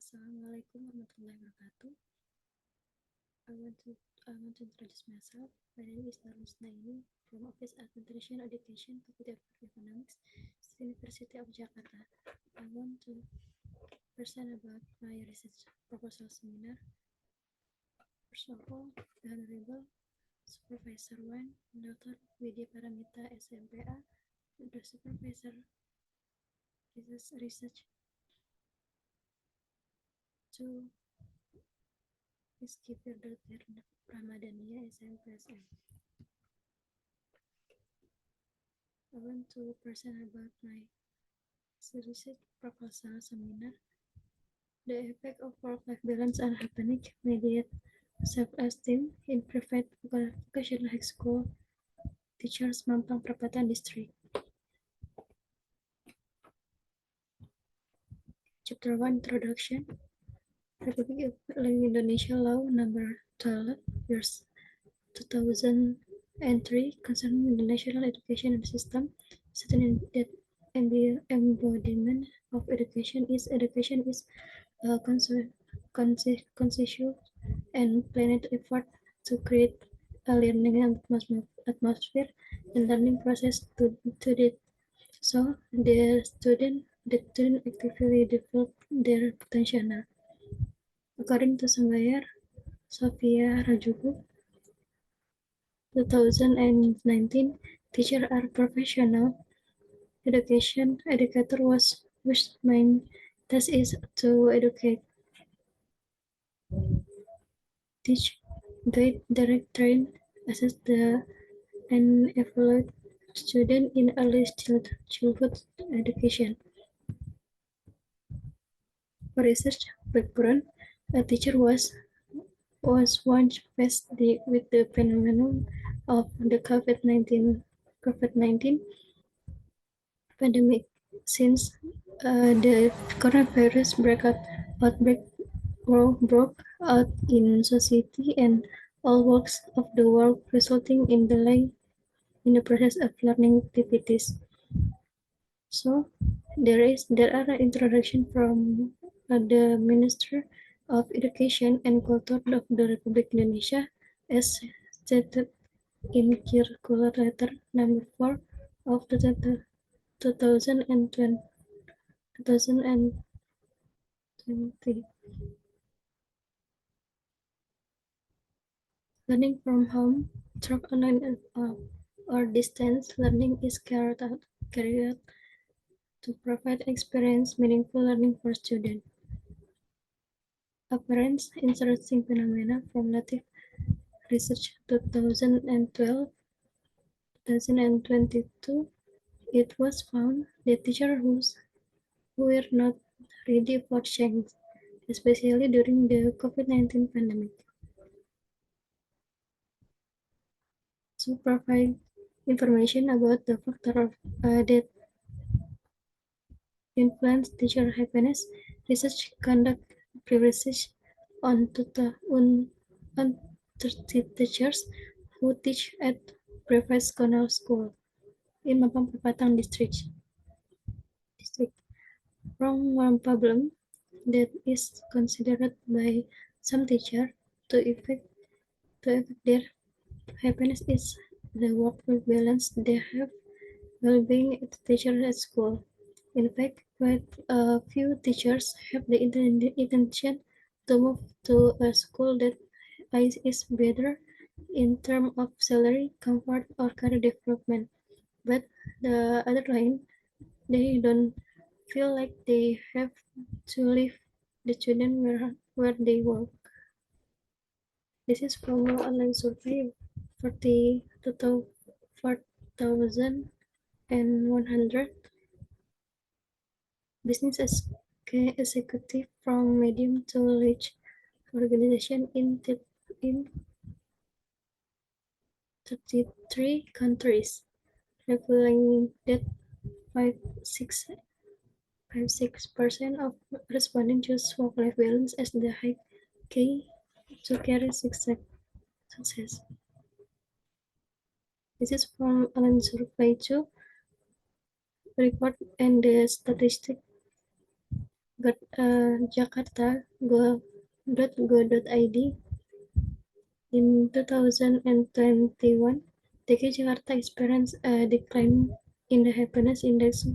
Assalamualaikum warahmatullahi wabarakatuh. I want to introduce myself. My name is Darus Naini from Office Administration Education, Faculty of Economics, University of Jakarta. I want to present about my research proposal seminar. First of all, the Honorable Supervisor 1, Dr. Widya Paramita, SMPA, the Supervisor Research 2, Ms. Kifir Dr. Ramadania, SMPSM. I want to present about my research proposal seminar. The effect of work-life balance and happening mediate self-esteem in private vocational high school teachers Mampang Perapatan District. Chapter 1 Introduction. Republic of Indonesia Law Number 12 years 2003 concerning the national education system, stating that the embodiment of education is a conscious and planned effort to create a learning atmosphere and learning process to it. So the student actively develop their potential. According to Sambayar, Sophia Rajuku, 2019, teacher are professional educator whose main task is to educate, teach, guide, direct, train, assess and evaluate students in early childhood education. For research background, a teacher was once faced with the phenomenon of the COVID-19 pandemic since the coronavirus outbreak broke out in society and all walks of the world, resulting in delay in the process of learning activities. So there are an introduction from the Minister of Education and Culture of the Republic Indonesia as stated in Circular Letter Number 4 of the 2020. Learning from home, through online or distance learning is carried out to provide experience meaningful learning for students. Apparent interesting phenomena from native research 2012-2022, it was found that teachers who were not ready for change, especially during the COVID-19 pandemic. To provide information about the factor that influence teacher happiness, research conduct research on 30 teachers who teach at private school in Mampang Perapatan district. From one problem that is considered by some teachers to affect their happiness is the work-life balance they have while being a teacher at school. In fact, quite a few teachers have the intention to move to a school that is better in terms of salary, comfort, or career development. But the other line, they don't feel like they have to leave the student where they work. This is from an online survey 4,100 business executive from medium to large organization in 33 countries, revealing that 56% of respondents choose work-life balance as the high key to career success. This is from Alan Survey 2 report and the statistic jakarta.go.id. In 2021, DKI Jakarta experienced a decline in the happiness index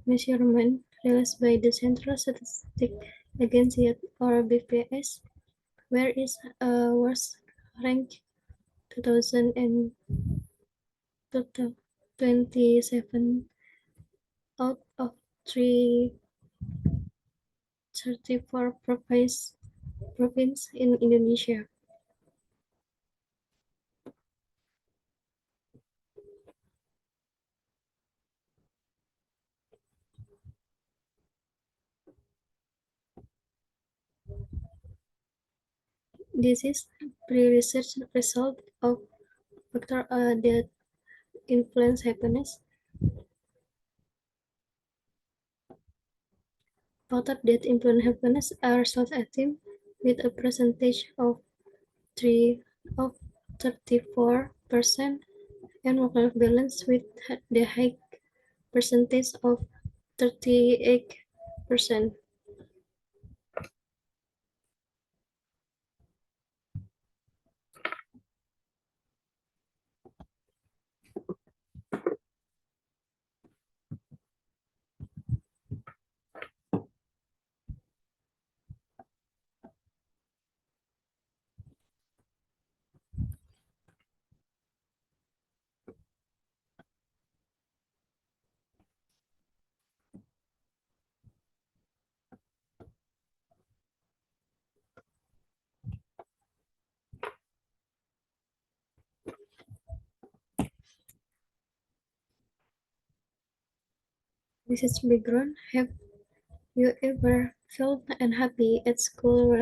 measurement released by the Central Statistics Agency or BPS, where it was ranked 2027 out of 334 province in Indonesia. This is pre-research result of factors that influence happiness. Factors that influence happiness are self-esteem with a percentage of 3 of 34% and work-life balance with the high percentage of 38%. Research background. Have you ever felt unhappy at school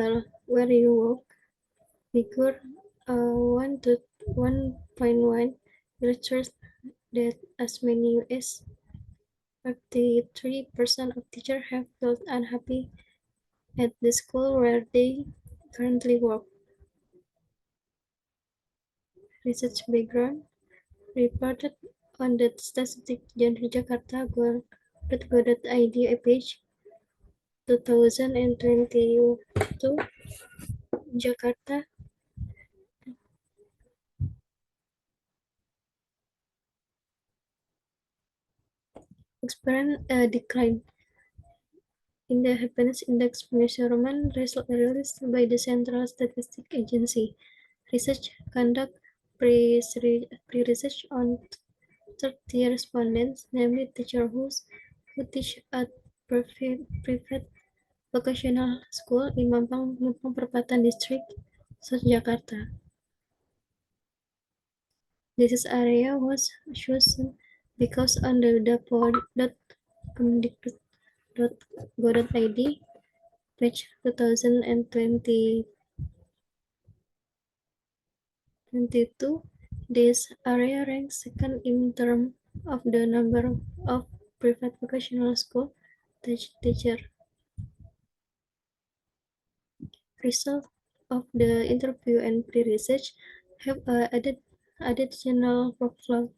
where you work? Figure 1 to 1.1 illustrates that as many as 53% of teachers have felt unhappy at the school where they currently work. Research background reported on the Statistics Jakarta.go.id page 2022. Jakarta experienced a decline in the happiness index measurement result released by the Central Statistics Agency. Research conduct pre-research on 30 respondents, namely teachers who teach at private vocational school in Mampang Perapatan District, South Jakarta. This area was chosen because on the dapo.kemdikbud.go.id page 2022, this area ranks second in terms of the number of private vocational school teachers. Results of the interview and pre-research have additional workload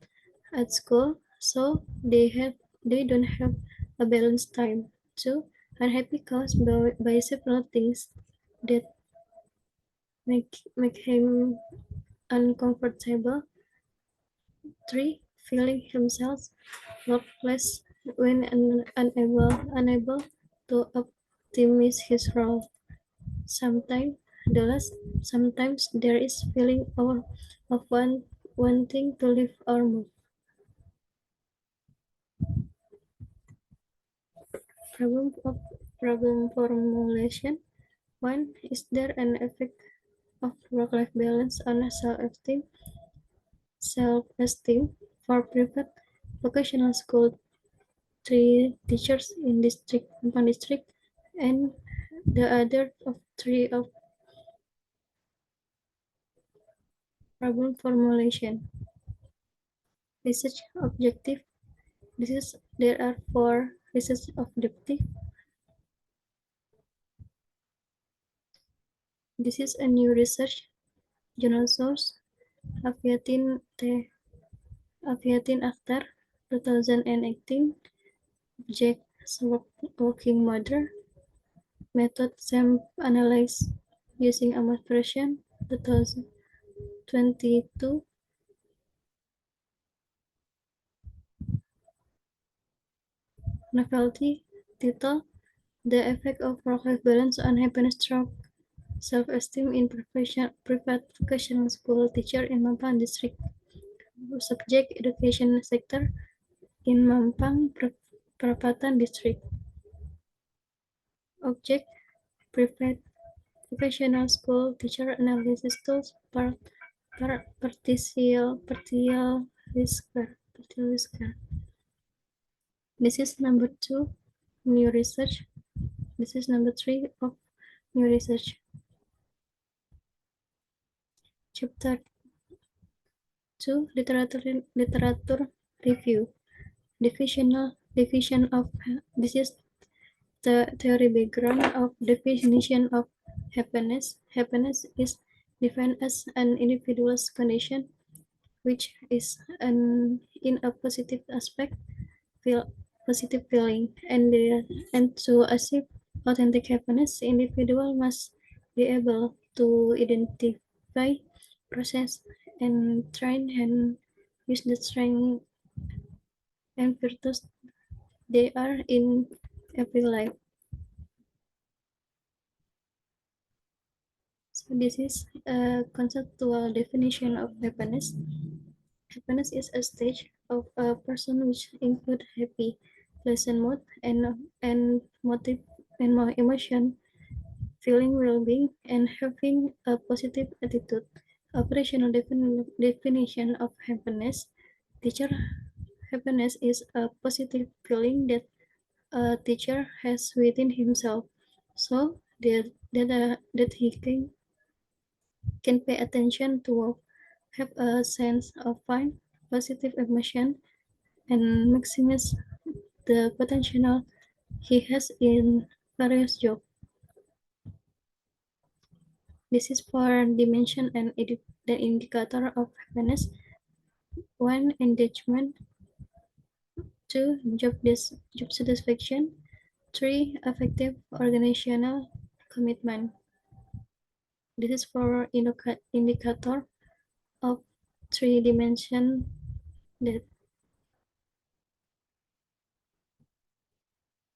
at school, so they don't have a balanced time. 2. Unhappy caused by several things that make him uncomfortable. 3. Feeling himself worthless when unable to optimize his role. Sometimes sometimes there is feeling of wanting to live or move. Problem formulation. 1. Is there an effect of work-life balance on self-esteem? Self-esteem for private vocational school, 3 teachers in district, and the other of 3 of problem formulation. Research objective. There are 4 research objectives. This is a new research journal source, Aviatin Akhtar, 2018, Jack Working Mother, method SAM analyze using Amos version 2022. Novelty title: The effect of work-life balance on happiness stroke self-esteem in private vocational school teacher in Mampang district. Subject education sector in Mampang Perapatan district. Object private vocational school teacher analysis tools partial whisker. This is number 2 new research. This is number 3 of new research. Chapter 2 literature review. Division of this is the theory background of definition of happiness. Happiness is defined as an individual's condition which is in a positive aspect, feel positive feeling, and to achieve authentic happiness, the individual must be able to identify, process, and train and use the strength and virtues they are in every life. So this is a conceptual definition of happiness. Happiness is a state of a person which include happy, pleasant mood and motive and more emotion, feeling well-being, and having a positive attitude. Operational definition of happiness. Teacher happiness is a positive feeling that a teacher has within himself, so that he can pay attention to work, have a sense of fun, positive emotion, and maximize the potential he has in various jobs. This is for dimension and the indicator of happiness. 1. Engagement. 2. Job satisfaction. 3. Effective organizational commitment. This is for indicator of 3 dimension that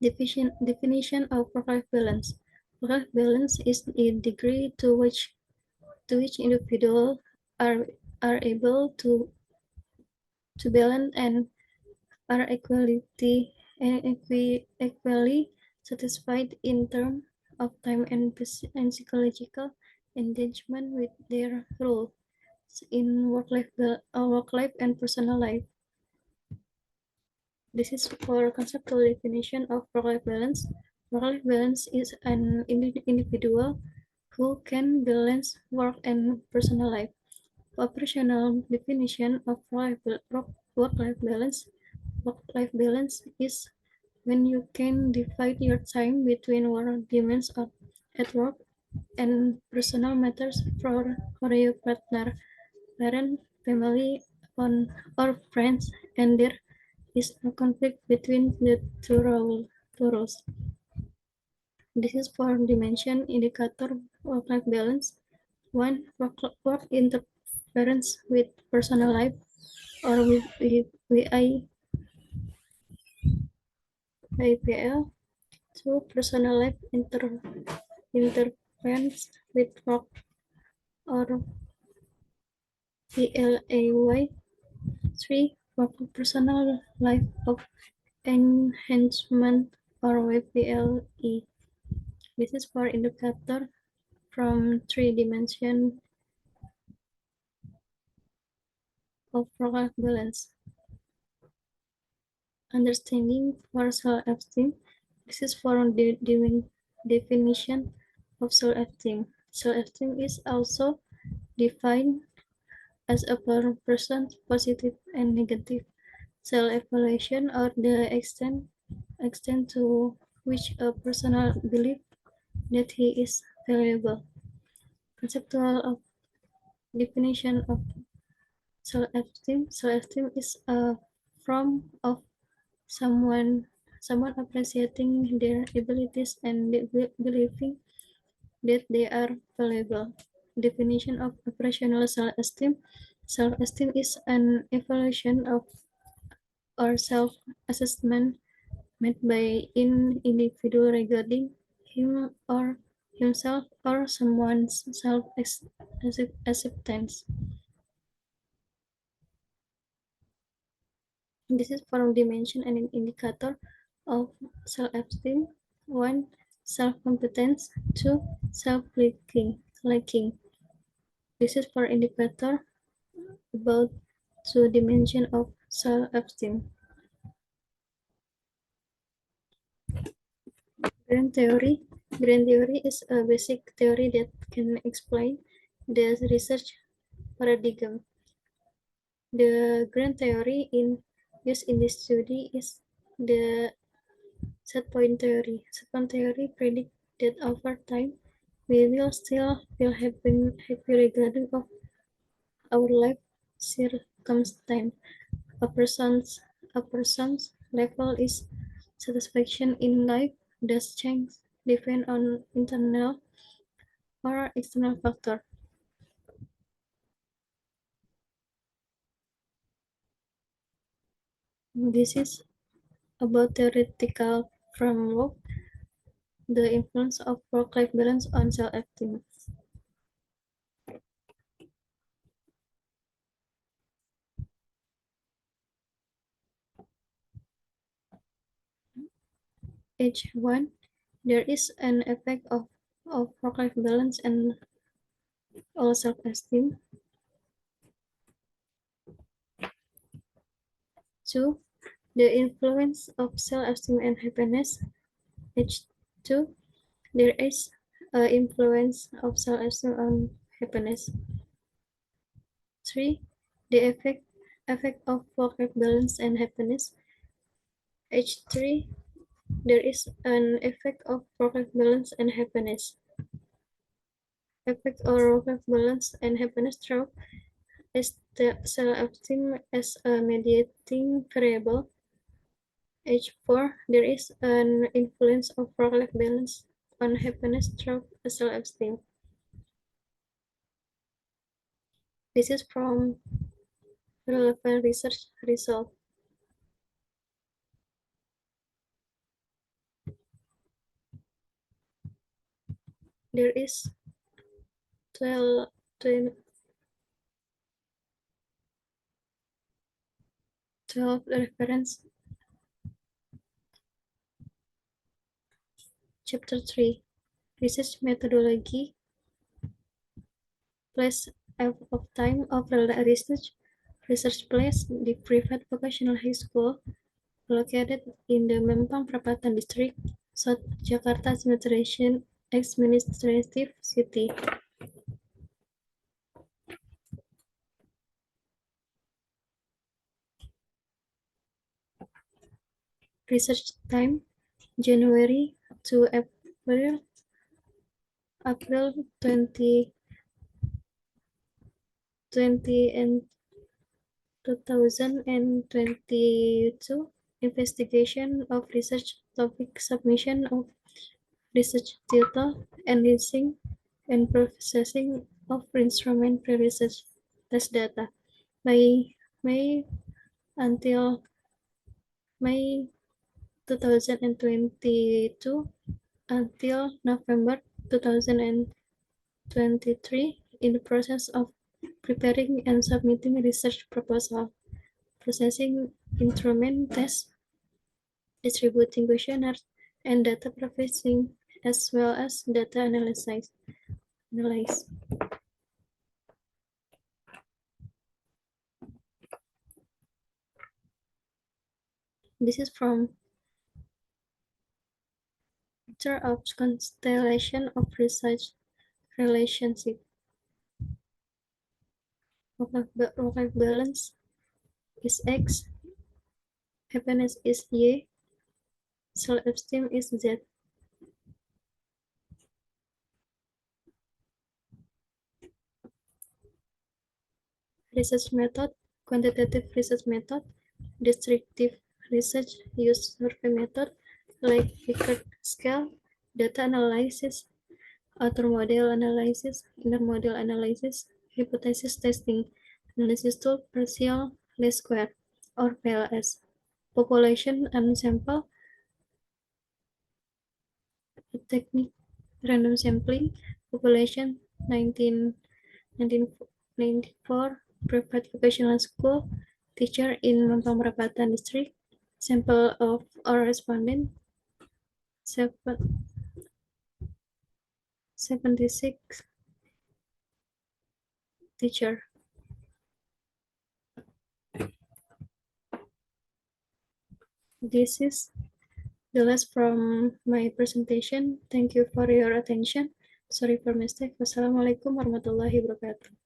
definition of work-life balance. Work-life balance is the degree to which individuals are able to balance and are equally satisfied in terms of time and psychological engagement with their roles in work life and personal life. This is for conceptual definition of work-life balance. Work-life balance is an individual who can balance work and personal life. Operational definition of work-life balance. Work-life balance is when you can divide your time between work demands at work and personal matters for your partner, parent, family, or friends, and there is no conflict between the two roles. This is for dimension indicator work-life balance. 1. Work interference with personal life or with IPL. 2. Personal life interference with work or PLAY. 3. Work personal life of enhancement or WPLE. This is for indicator from 3 dimension of work balance. Understanding for self-esteem. This is for the definition of self-esteem. Self-esteem is also defined as a person's positive and negative self-evaluation or the extent to which a person believes that he is valuable. Conceptual of definition of self-esteem. Self-esteem is a form of someone someone appreciating their abilities and believing that they are valuable. Definition of operational self-esteem. Self-esteem is an evaluation of or self-assessment made by an individual regarding him or himself or someone's self-acceptance. This is four dimension and an indicator of self-esteem. One, self-competence. Two, self-liking. This is for indicator about two dimension of self-esteem. Grand theory. Grand theory is a basic theory that can explain the research paradigm. The grand theory in use in this study is the set point theory. Set point theory predicts that over time we will still feel happy regarding of our life circumstance. A person's a person's level is satisfaction in life does change depend on internal or external factor. This is about theoretical framework, the influence of work-life balance on self-esteem. H1, there is an effect of work-life balance and all self-esteem. 2, the influence of self-esteem and happiness. H2, there is an influence of self-esteem on happiness. 3, the effect of work-life balance and happiness. H3, there is an effect of work-life balance and happiness. Effect of work-life balance and happiness through is the self-esteem as a mediating variable. H4, there is an influence of work-life balance on happiness through self-esteem. This is from relevant research result. There is 12, 12 reference. Chapter 3, research methodology, place of time of research. Research place, the private vocational high school located in the Mampang Perapatan District, South Jakarta Administrative City. Research time, January to April 2020 and 2022. Investigation of research topic, submission of research data, analyzing and processing of instrument pre-research test data. By May until May 2022 until November 2023 in the process of preparing and submitting research proposal, processing instrument tests, distributing questionnaires, and data processing, as well as data analysis. This is from picture of constellation of research relationship. Work-life balance is X, happiness is Y, self-esteem is Z. Research method, quantitative research method, descriptive research use survey method like Likert scale, data analysis, outer model analysis, inner model analysis, hypothesis testing, analysis tool, partial least square, or PLS, population and sample technique, random sampling, population 1994, private vocational school, teacher in Mampang Perapatan district, sample of all respondent, 76 teacher. This is the last from my presentation. Thank you for your attention. Sorry for mistake. Wassalamualaikum warahmatullahi wabarakatuh.